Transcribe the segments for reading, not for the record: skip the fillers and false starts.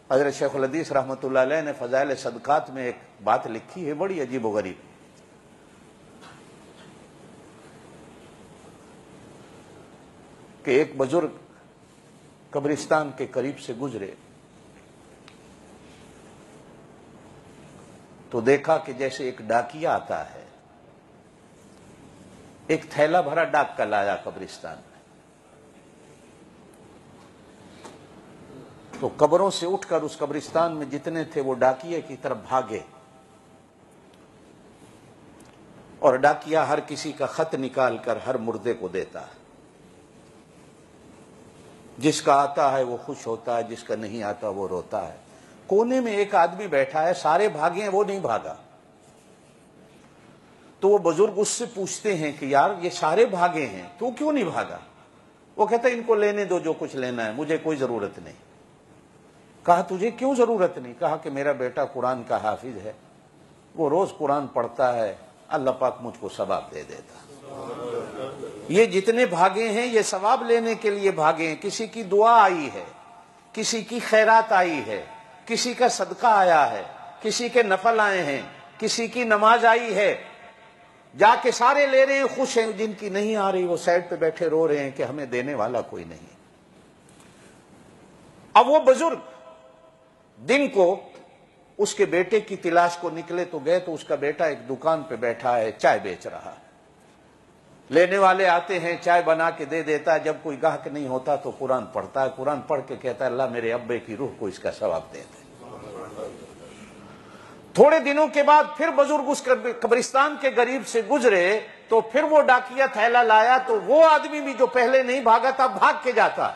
حضرت شیخ الحدیث رحمۃ اللہ علیہ نے فضائل صدقات میں ایک بات لکھی ہے بڑی عجیب و غریب، کہ ایک بزرگ قبرستان کے قریب سے گزرے تو دیکھا کہ جیسے ایک ڈاکیا آتا ہے، ایک تھیلا بھرا ڈاک کا لایا قبرستان میں، تو قبروں سے اٹھ کر اس قبرستان میں جتنے تھے وہ ڈاکیے کی طرف بھاگے، اور ڈاکیا ہر کسی کا خط نکال کر ہر مردے کو دیتا ہے، جس کا آتا ہے وہ خوش ہوتا ہے، جس کا نہیں آتا وہ روتا ہے۔ کونے میں ایک آدمی بیٹھا ہے، سارے بھاگے ہیں، وہ نہیں بھاگا۔ تو وہ بزرگ اس سے پوچھتے ہیں کہ یار یہ سارے بھاگے ہیں، تو کیوں نہیں بھاگا؟ وہ کہتا ہے ان کو لینے دو جو کچھ لینا ہے، مجھے کوئی ضرورت نہیں۔ کہا تجھے کیوں ضرورت نہیں؟ کہا کہ میرا بیٹا قرآن کا حافظ ہے، وہ روز قرآن پڑھتا ہے، اللہ پاک مجھ کو ثواب دے دیتا۔ یہ جتنے بھاگے ہیں یہ ثواب لینے کے لیے بھاگے ہیں۔ کسی کی دعا آئی ہے، کسی کی خیرات آئی ہے، کسی کا صدقہ آیا ہے، کسی کے نفل آئے ہیں، کسی کی نماز آئی ہے، جا کے سارے لے رہے ہیں، خوش ہیں۔ جن کی نہیں آ رہی وہ سائڈ پہ بیٹھے رو رہے ہیں کہ ہمیں دینے والا کوئی نہیں۔ اب وہ بزرگ دن کو اس کے بیٹے کی تلاش کو نکلے تو گئے، تو اس کا بیٹا ایک دکان پہ بیٹھا ہے، چائے بیچ رہا ہے۔ لینے والے آتے ہیں، چائے بنا کے دے دیتا ہے، جب کوئی گاہک نہیں ہوتا تو قرآن پڑھتا ہے، قرآن پڑھ کے کہتا ہے اللہ میرے ابے کی روح کو اس کا ثواب دے دے۔ تھوڑے دنوں کے بعد پھر بزرگ اس قبرستان کے قریب سے گزرے تو پھر وہ ڈاکیا تھیلا لایا، تو وہ آدمی بھی جو پہلے نہیں بھاگا تھا بھاگ کے جاتا۔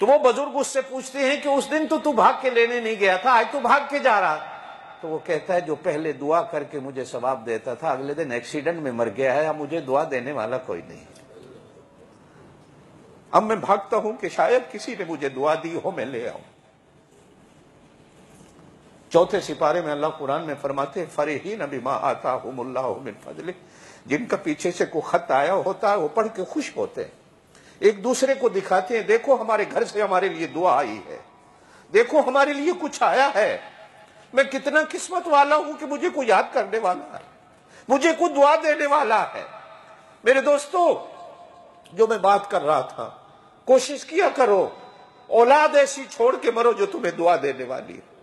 تو وہ بزرگ اس سے پوچھتے ہیں کہ اس دن تو بھاگ کے لینے نہیں گیا تھا، آج تو بھاگ کے جا رہا۔ تو وہ کہتا ہے جو پہلے دعا کر کے مجھے ثواب دیتا تھا اگلے دن ایکسیڈنٹ میں مر گیا ہے، اب مجھے دعا دینے والا کوئی نہیں۔ اب میں بھاگتا ہوں کہ شاید کسی نے مجھے دعا دی ہو، میں لے آؤں۔ چوتھے سپارے میں اللہ قرآن میں فرماتے ہیں فرحین بما آتاہم اللہ من فضلہ، جن کا پیچھے سے کوئی خط آیا ہوتا ہے وہ پڑھ کے خوش ہوتے ہیں، ایک دوسرے کو دکھاتے ہیں دیکھو ہمارے گھر سے ہمارے لیے دعا آئی ہے، دیکھو ہمارے لیے کچھ آیا ہے، میں کتنا قسمت والا ہوں کہ مجھے کوئی یاد کرنے والا ہے، مجھے کوئی دعا دینے والا ہے۔ میرے دوستو جو میں بات کر رہا تھا، کوشش کیا کرو اولاد ایسی چھوڑ کے مرو جو تمہیں دعا دینے والی ہے۔